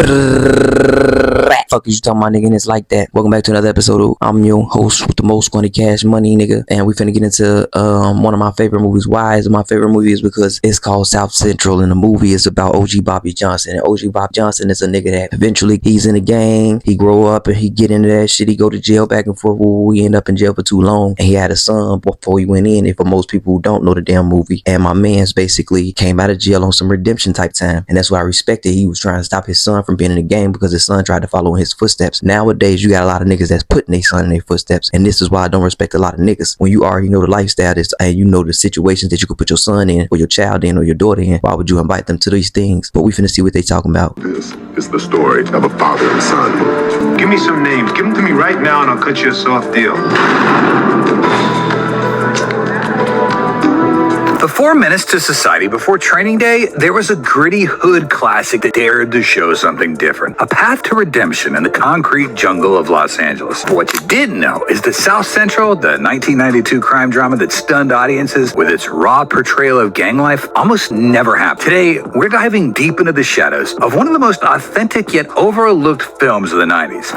Fuck you talking about, nigga, and it's like that. Welcome back to another episode of I'm your host with the most funny cash money, nigga. And we finna get into one of my favorite movies. Why is it my favorite movie? Is because it's called South Central, and the movie is about OG Bobby Johnson. And OG Bobby Johnson is a nigga that eventually he's in a gang, he grow up and he get into that shit, he go to jail back and forth. He end up in jail for too long, and he had a son before he went in. And for most people who don't know the damn movie, and my man's basically came out of jail on some redemption type time, and that's why I respected. He was trying to stop his son from being in the game because his son tried to follow in his footsteps. Nowadays, you got a lot of niggas that's putting their son in their footsteps, and this is why I don't respect a lot of niggas. When you already know the lifestyle and you know the situations that you could put your son in, or your child in, or your daughter in, why would you invite them to these things? But we finna see what they talking about. This is the story of a father and son. Give me some names. Give them to me right now, and I'll cut you a soft deal. The 4 Minutes to Society before Training Day, there was a gritty hood classic that dared to show something different. A path to redemption in the concrete jungle of Los Angeles. But what you didn't know is that South Central, the 1992 crime drama that stunned audiences with its raw portrayal of gang life, almost never happened. Today, we're diving deep into the shadows of one of the most authentic yet overlooked films of the 90s.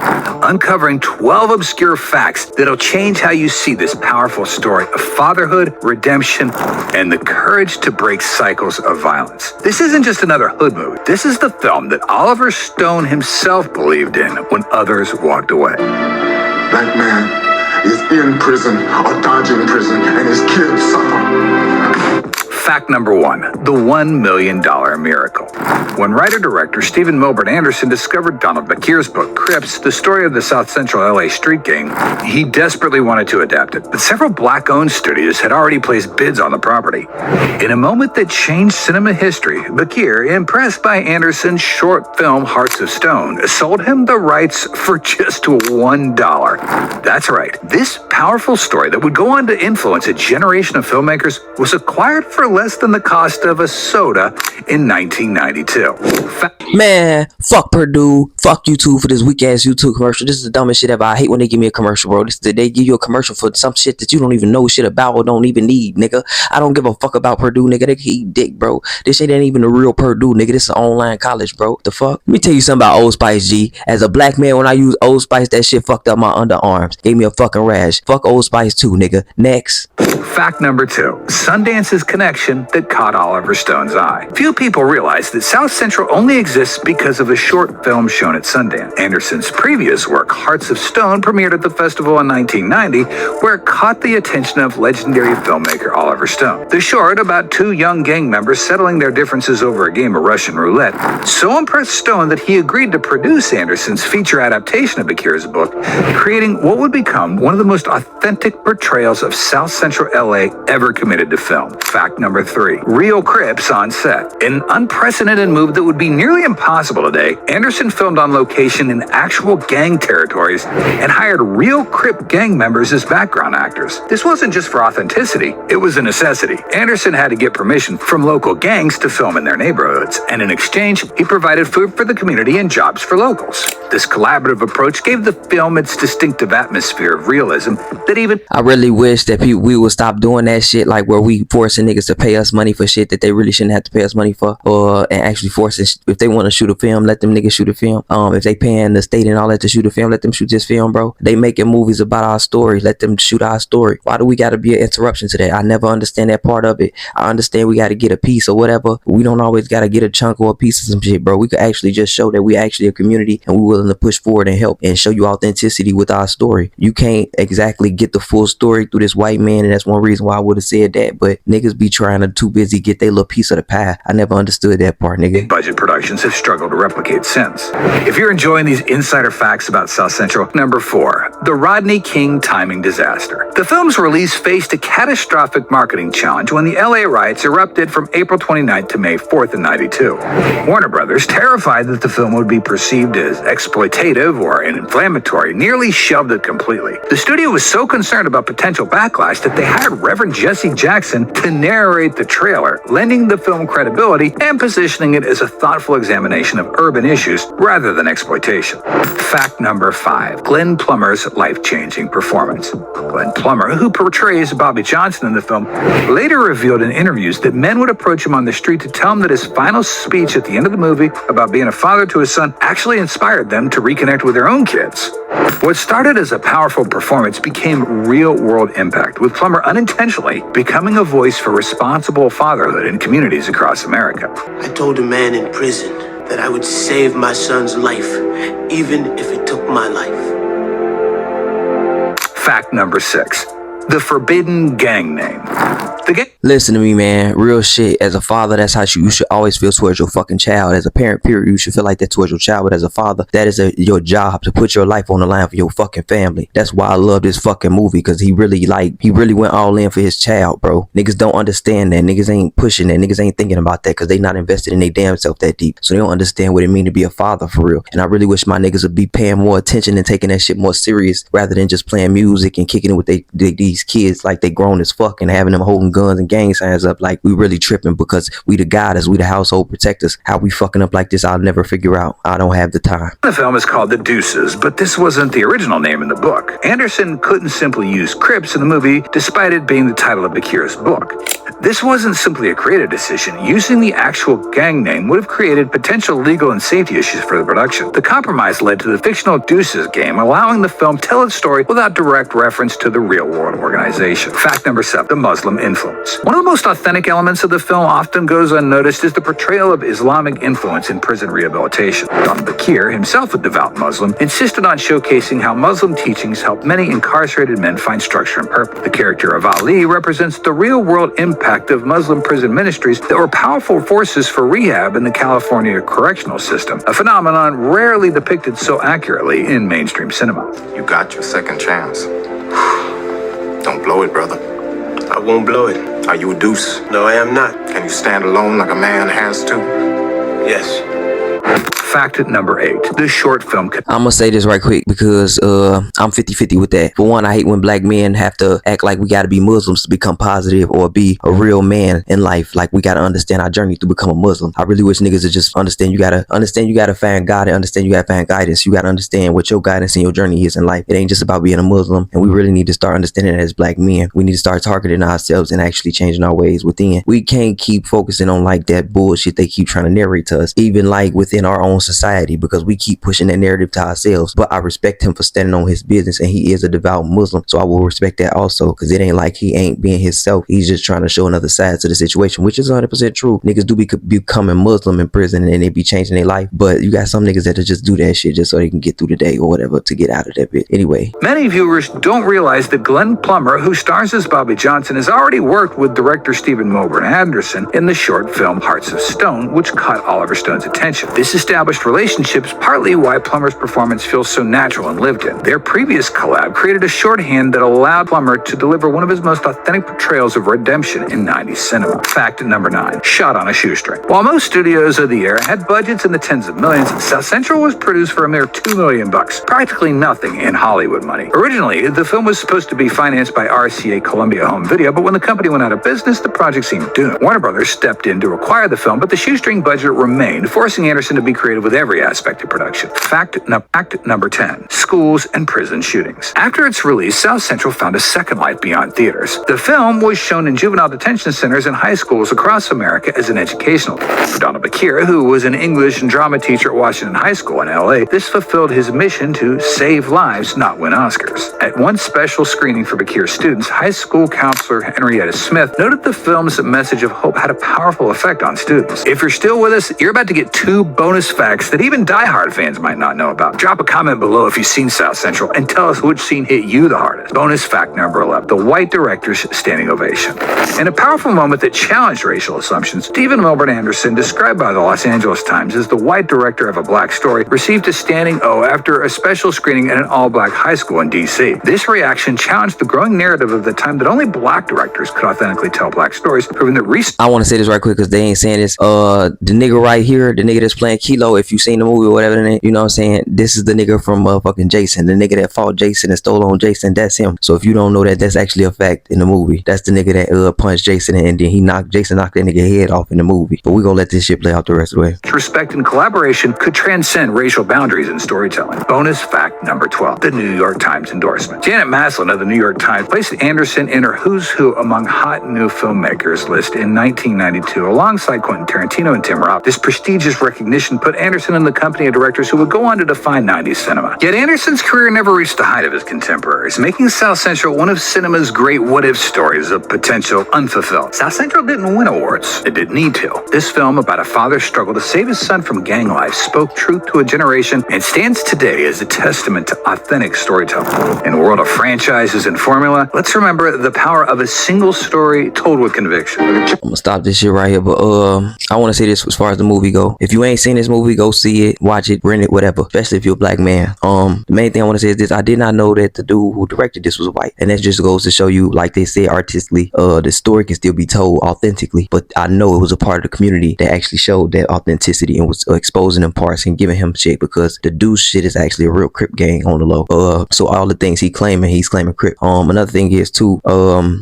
Uncovering 12 obscure facts that'll change how you see this powerful story of fatherhood, redemption, and the courage to break cycles of violence. This isn't just another hood movie. This is the film that Oliver Stone himself believed in when others walked away. That man is in prison or dodging prison, and his kids suffer. Fact number 1, the $1 million miracle. When writer-director Stephen Milbert Anderson discovered Donald McKeer's book, Crips, the story of the South Central LA street gang, he desperately wanted to adapt it, but several black-owned studios had already placed bids on the property. In a moment that changed cinema history, McKeer, impressed by Anderson's short film Hearts of Stone, sold him the rights for just $1. That's right, this powerful story that would go on to influence a generation of filmmakers was acquired for less than the cost of a soda in 1992. Man, fuck Purdue, fuck YouTube for this weak ass YouTube commercial. This is the dumbest shit ever. I hate when they give me a commercial, bro. They give you a commercial for some shit that you don't even know shit about or don't even need, nigga. I don't give a fuck about Purdue, nigga. They can eat dick, bro. This shit ain't even the real Purdue, nigga. This is an online college, bro. The fuck? Let me tell you something about Old Spice, G. As a black man, when I use Old Spice, that shit fucked up my underarms. Gave me a fucking rash. Fuck Old Spice too, nigga. Next. Fact number 2, Sundance's connection that caught Oliver Stone's eye. Few people realize that South Central only exists because of a short film shown at Sundance. Anderson's previous work, Hearts of Stone, premiered at the festival in 1990, where it caught the attention of legendary filmmaker Oliver Stone. The short, about 2 young gang members settling their differences over a game of Russian roulette, so impressed Stone that he agreed to produce Anderson's feature adaptation of Bakir's book, creating what would become one of the most authentic portrayals of South Central LA ever committed to film. Fact number 3, real Crips on set. In an unprecedented move that would be nearly impossible today, Anderson filmed on location in actual gang territories and hired real Crip gang members as background actors. This wasn't just for authenticity, it was a necessity. Anderson had to get permission from local gangs to film in their neighborhoods, and in exchange, he provided food for the community and jobs for locals. This collaborative approach gave the film its distinctive atmosphere of realism that even... I really wish that we would stop doing that shit, like where we forcing niggas to pay us money for shit that they really shouldn't have to pay us money for, and actually forcing, if they want to shoot a film, let them niggas shoot a film. If they paying the state and all that to shoot a film, let them shoot this film, bro. They making movies about our story, let them shoot our story. Why do we gotta be an interruption to that? I never understand that part of it. I understand we gotta get a piece or whatever. We don't always gotta get a chunk or a piece of some shit, bro. We could actually just show that we actually a community and we're willing to push forward and help and show you authenticity with our story. You can't exactly get the full story through this white man, and that's one reason why I would have said that, but niggas be trying to too busy get their little piece of the pie. I never understood that part, nigga. Budget productions have struggled to replicate since. If you're enjoying these insider facts about South Central, number 4, the Rodney King timing disaster. The film's release faced a catastrophic marketing challenge when the LA riots erupted from April 29th to May 4th in 92. Warner Brothers, terrified that the film would be perceived as exploitative or inflammatory, nearly shelved it completely. The studio was so concerned about potential backlash that they hired Reverend Jesse Jackson to narrate narrate the trailer, lending the film credibility and positioning it as a thoughtful examination of urban issues rather than exploitation. Fact number 5. Glenn Plummer's life-changing performance. Glenn Plummer, who portrays Bobby Johnson in the film, later revealed in interviews that men would approach him on the street to tell him that his final speech at the end of the movie about being a father to his son actually inspired them to reconnect with their own kids. What started as a powerful performance became real-world impact, with Plummer unintentionally becoming a voice for responsible fatherhood in communities across America. I told a man in prison that I would save my son's life, even if it took my life. Fact number 6. The forbidden gang name. Listen to me, man. Real shit. As a father, that's how you should always feel towards your fucking child. As a parent, period, you should feel like that towards your child. But as a father, that is your job to put your life on the line for your fucking family. That's why I love this fucking movie, because he really went all in for his child, bro. Niggas don't understand that. Niggas ain't pushing that. Niggas ain't thinking about that because they not invested in their damn self that deep. So they don't understand what it mean to be a father for real. And I really wish my niggas would be paying more attention and taking that shit more serious rather than just playing music and kicking it with these kids like they grown as fuck and having them holding guns and gang signs up like we really tripping because we the guiders, we the household protectors. How we fucking up like this, I'll never figure out. I don't have the time. The film is called The Deuces, but this wasn't the original name in the book. Anderson couldn't simply use Crips in the movie, despite it being the title of Bakir's book. This wasn't simply a creative decision. Using the actual gang name would have created potential legal and safety issues for the production. The compromise led to the fictional Deuces game, allowing the film to tell its story without direct reference to the real-world organization. Fact number 7, the Muslim influence. One of the most authentic elements of the film often goes unnoticed is the portrayal of Islamic influence in prison rehabilitation. Don Bakir, himself a devout Muslim, insisted on showcasing how Muslim teachings help many incarcerated men find structure and purpose. The character of Ali represents the real-world impact of Muslim prison ministries that were powerful forces for rehab in the California correctional system, a phenomenon rarely depicted so accurately in mainstream cinema. You got your second chance. Don't blow it, brother. I won't blow it. Are you a deuce? No, I am not. Can you stand alone like a man has to? Yes. Fact number 8, the short film. I'm gonna say this right quick because I'm 50-50 with that. For one, I hate when black men have to act like we gotta be Muslims to become positive or be a real man in life. Like we gotta understand our journey to become a Muslim. I really wish niggas would just understand you gotta find God and understand you gotta find guidance. You gotta understand what your guidance and your journey is in life. It ain't just about being a Muslim, and we really need to start understanding that as black men. We need to start targeting ourselves and actually changing our ways within. We can't keep focusing on like that bullshit they keep trying to narrate to us, even like within our own society, because we keep pushing that narrative to ourselves. But I respect him for standing on his business, and he is a devout Muslim, so I will respect that also, because it ain't like he ain't being himself. He's just trying to show another side to the situation, which is 100% true. Niggas do be becoming Muslim in prison and they be changing their life, but you got some niggas that just do that shit just so they can get through the day or whatever to get out of that bit. Anyway, many viewers don't realize that Glenn Plummer, who stars as Bobby Johnson, has already worked with director Stephen Milburn Anderson in the short film Hearts of Stone, which caught Oliver Stone's attention. This established relationships partly why Plummer's performance feels so natural and lived in. Their previous collab created a shorthand that allowed Plummer to deliver one of his most authentic portrayals of redemption in 90s cinema. Fact number 9, shot on a shoestring. While most studios of the era had budgets in the tens of millions, South Central was produced for a mere $2 million, practically nothing in Hollywood money. Originally, the film was supposed to be financed by RCA Columbia Home Video, but when the company went out of business, the project seemed doomed. Warner Brothers stepped in to acquire the film, but the shoestring budget remained, forcing Anderson to be creative with every aspect of production. Fact number 10, schools and prison shootings. After its release, South Central found a second life beyond theaters. The film was shown in juvenile detention centers and high schools across America as an educational tool. For Donald Bakir, who was an English and drama teacher at Washington High School in LA, this fulfilled his mission to save lives, not win Oscars. At one special screening for Bakir's students, high school counselor Henrietta Smith noted the film's message of hope had a powerful effect on students. If you're still with us, you're about to get 2 bonus facts that even diehard fans might not know about. Drop a comment below if you've seen South Central and tell us which scene hit you the hardest. Bonus fact number 11, the white director's standing ovation. In a powerful moment that challenged racial assumptions, Stephen Milburn Anderson, described by the Los Angeles Times as the white director of a black story, received a standing O after a special screening at an all-black high school in D.C. This reaction challenged the growing narrative of the time that only black directors could authentically tell black stories, proving that I want to say this right quick because they ain't saying this. The nigga right here, the nigga that's playing playing Kilo. If you seen the movie or whatever, then, you know what I'm saying, this is the nigga from motherfucking Jason. The nigga that fought Jason and stole on Jason, that's him. So if you don't know that, that's actually a fact in the movie. That's the nigga that punched Jason and then Jason knocked that nigga head off in the movie. But we gonna let this shit play out the rest of the way. Respect and collaboration could transcend racial boundaries in storytelling. Bonus fact number 12, the New York Times endorsement. Janet Maslin of the New York Times placed Anderson in her Who's Who among hot new filmmakers list in 1992 alongside Quentin Tarantino and Tim Roth. This prestigious recognition put Anderson in the company of directors who would go on to define 90s cinema. Yet Anderson's career never reached the height of his contemporaries, making South Central one of cinema's great what-if stories of potential unfulfilled. South Central didn't win awards. It didn't need to. This film about a father's struggle to save his son from gang life spoke truth to a generation and stands today as a testament to authentic storytelling. In a world of franchises and formula, let's remember the power of a single story told with conviction. I'm gonna stop this shit right here, but I want to say this as far as the movie go. If you ain't seen this movie, go see it, watch it, rent it, whatever. Especially if you're a black man. The main thing I want to say is this: I did not know that the dude who directed this was white, and that just goes to show you, like they say artistically, the story can still be told authentically. But I know it was a part of the community that actually showed that authenticity and was exposing them parts and giving him shit, because the dude's shit is actually a real Crip gang on the low. So all the things he's claiming Crip. Another thing is too,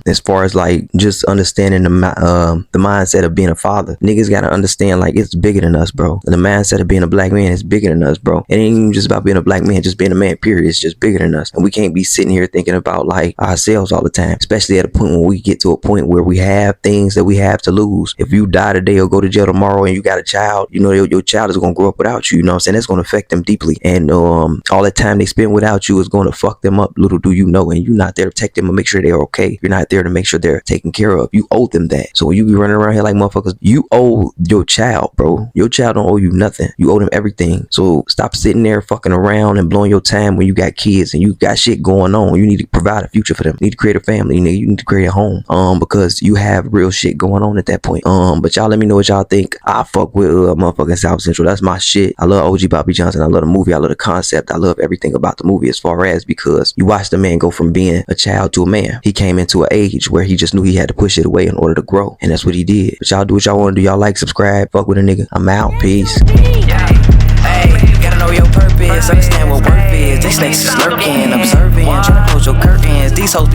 as far as like just understanding the mindset of being a father, niggas gotta understand like it's bigger than us, bro. And the mindset of being a black man is bigger than us, bro. It ain't even just about being a black man, just being a man, period. It's just bigger than us, and we can't be sitting here thinking about like ourselves all the time, especially at a point when we get to a point where we have things that we have to lose. If you die today or go to jail tomorrow and you got a child, you know your child is gonna grow up without you. You know what I'm saying? That's gonna affect them deeply, and all that time they spend without you is gonna fuck them up. Little do you know, and you're not there to protect them and make sure they're okay. You're not there to make sure they're taken care of. You owe them that. So when you be running around here like motherfuckers, you owe your child, bro. Your child don't owe you nothing. You owe them everything. So stop sitting there fucking around and blowing your time when you got kids and you got shit going on. You need to provide a future for them. You need to create a family. You need to create a home. Because you have real shit going on at that point. But y'all let me know what y'all think. I fuck with motherfucking South Central. That's my shit. I love OG Bobby Johnson. I love the movie. I love the concept. I love everything about the movie, as far as because you watch the man go from being a child to a man. He came into an age where he just knew he had to push it away in order to grow, and that's what he did. But y'all do what y'all want to do. Y'all like, subscribe, fuck with a nigga. I'm out. Peace. Hey, gotta know your purpose, understand what worth is. These snakes is lurking, observing,